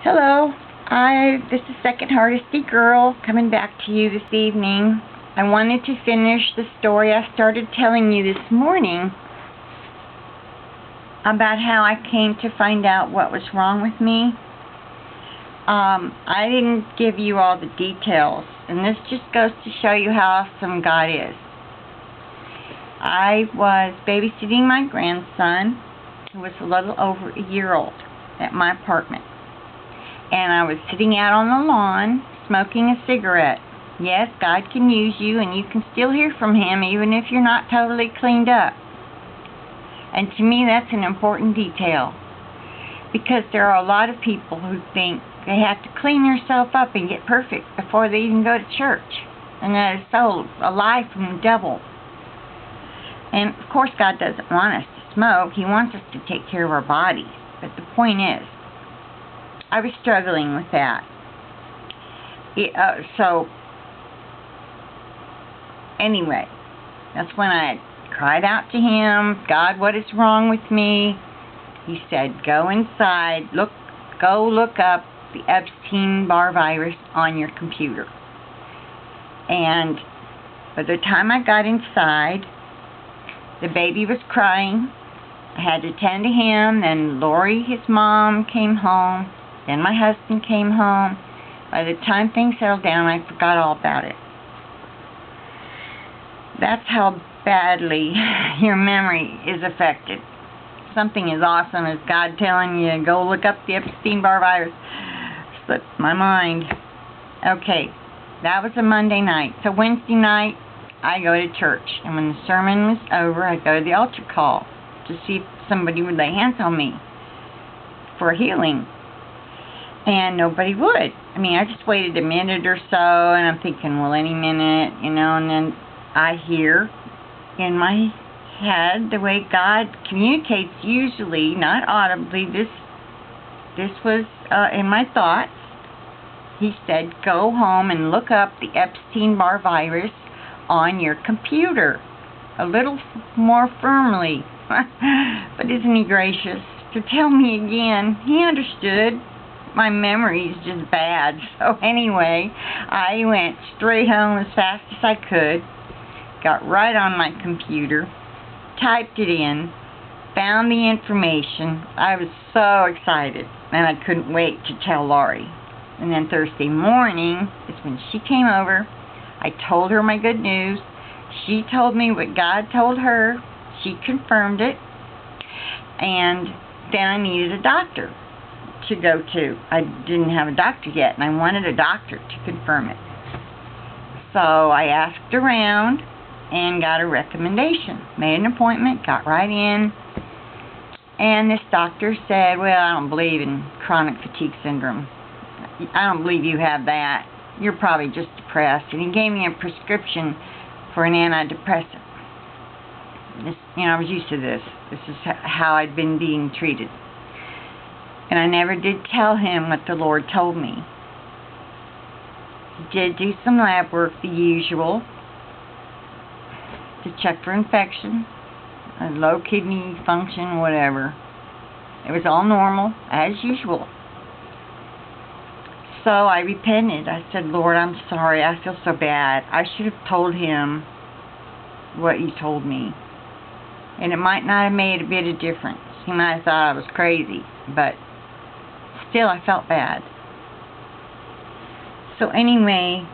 Hello, this is Second Hardesty Girl coming back to you this evening. I wanted to finish the story I started telling you this morning about how I came to find out what was wrong with me. I didn't give you all the details, and this just goes to show you how awesome God is. I was babysitting my grandson, who was a little over a year old, at my apartment. And I was sitting out on the lawn smoking a cigarette. Yes, God can use you, and you can still hear from Him even if you're not totally cleaned up. And to me, that's an important detail, because there are a lot of people who think they have to clean themselves up and get perfect before they even go to church. And that is so a lie from the devil. And of course, God doesn't want us to smoke. He wants us to take care of our bodies. But the point is, I was struggling with that. So, anyway, that's when I cried out to Him, God, what is wrong with me? He said, go inside, go look up the Epstein-Barr virus on your computer. And by the time I got inside, the baby was crying. I had to tend to him. Then Lori, his mom, came home. Then my husband came home. By the time things settled down, I forgot all about it. That's how badly your memory is affected. Something as awesome as God telling you, go look up the Epstein-Barr virus, slipped my mind. Okay, that was a Monday night. So Wednesday night, I go to church. And when the sermon was over, I go to the altar call to see if somebody would lay hands on me for healing. And nobody would. I mean, I just waited a minute or so, and I'm thinking, well, any minute, and then I hear in my head the way God communicates, usually, not audibly. This was in my thoughts. He said, go home and look up the Epstein-Barr virus on your computer. A little more firmly. But isn't He gracious to tell me again? He understood. My memory is just bad. So anyway, I went straight home as fast as I could, got right on my computer, typed it in, found the information. I was so excited, and I couldn't wait to tell Laurie. And then Thursday morning is when she came over. I told her my good news. She told me what God told her. She confirmed it. And then I needed a doctor to go to. I didn't have a doctor yet, and I wanted a doctor to confirm it. So I asked around and got a recommendation. Made an appointment, got right in, and this doctor said, well, I don't believe in chronic fatigue syndrome. I don't believe you have that. You're probably just depressed. And he gave me a prescription for an antidepressant. I was used to this. This is how I'd been being treated. And I never did tell him what the Lord told me. He did do some lab work, the usual, to check for infection, low kidney function, whatever. It was all normal, as usual. So I repented. I said, Lord, I'm sorry. I feel so bad. I should have told him what you told me. And it might not have made a bit of difference. He might have thought I was crazy, but still, I felt bad. So anyway,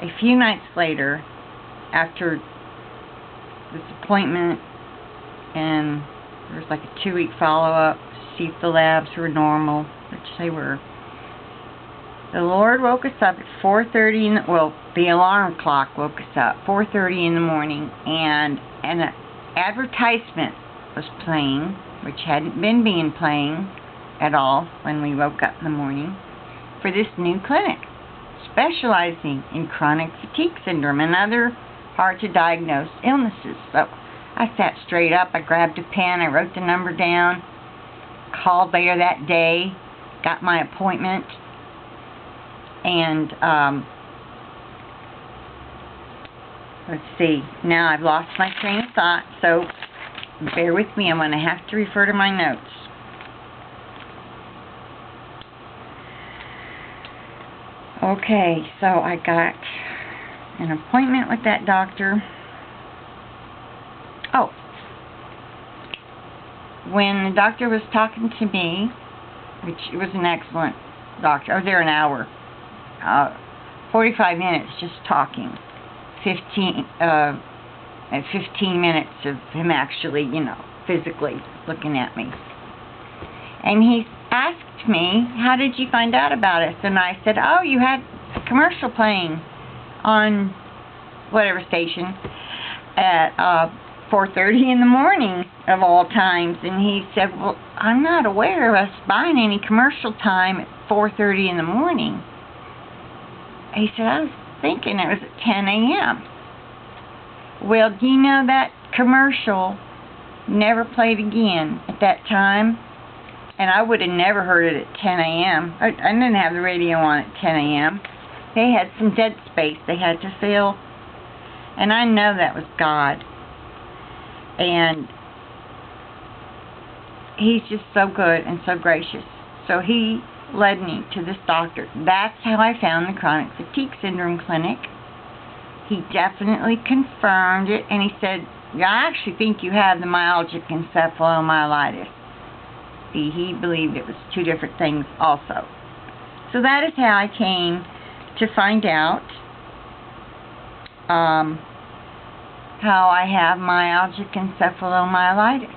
a few nights later, after this appointment, and there was like a 2-week follow-up to see if the labs were normal, which they were. The Lord woke us up at 4:30 the alarm clock woke us up 4:30 in the morning, and an advertisement was playing, which hadn't been playing at all when we woke up in the morning, for this new clinic specializing in chronic fatigue syndrome and other hard to diagnose illnesses. So I sat straight up, I grabbed a pen, I wrote the number down, called later that day, got my appointment, and let's see, now I've lost my train of thought, so bear with me, I'm going to have to refer to my notes. Okay, so I got an appointment with that doctor. Oh, when the doctor was talking to me, which was an excellent doctor, I was there an hour, 45 minutes just talking, 15 minutes of him actually, physically looking at me. And he asked me, how did you find out about us? And I said, oh, you had a commercial playing on whatever station at 4:30 in the morning of all times. And he said, well, I'm not aware of us buying any commercial time at 4:30 in the morning. He said, I was thinking it was at 10 a.m. Well, do you know that commercial never played again at that time? And I would have never heard it at 10 a.m. I didn't have the radio on at 10 a.m. They had some dead space they had to fill. And I know that was God. And He's just so good and so gracious. So He led me to this doctor. That's how I found the Chronic Fatigue Syndrome Clinic. He definitely confirmed it, and he said, yeah, I actually think you have the myalgic encephalomyelitis. See, he believed it was two different things also. So that is how I came to find out how I have myalgic encephalomyelitis.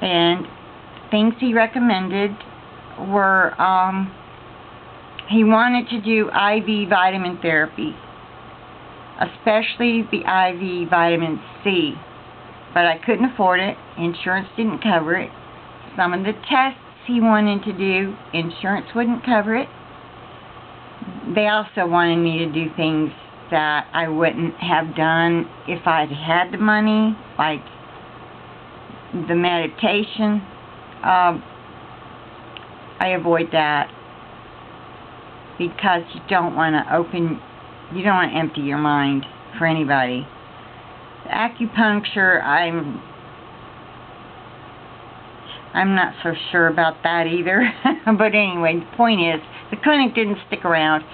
And things he recommended were, he wanted to do IV vitamin therapy, especially the IV vitamin C, but I couldn't afford it. Insurance didn't cover it. Some of the tests he wanted to do, insurance wouldn't cover it. They also wanted me to do things that I wouldn't have done if I'd had the money, like the meditation. I avoid that because you don't want to empty your mind for anybody. The acupuncture, I'm not so sure about that either. But anyway, the point is, the clinic didn't stick around,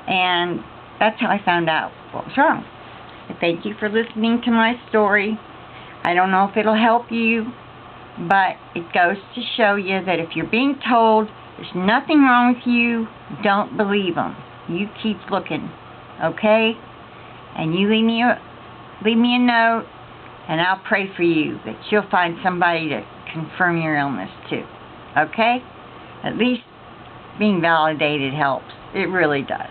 and that's how I found out what was wrong. And thank you for listening to my story. I don't know if it'll help you, but it goes to show you that if you're being told there's nothing wrong with you, don't believe them. You keep looking, okay? And you leave me a note, and I'll pray for you that you'll find somebody to confirm your illness too, okay? At least being validated helps. It really does.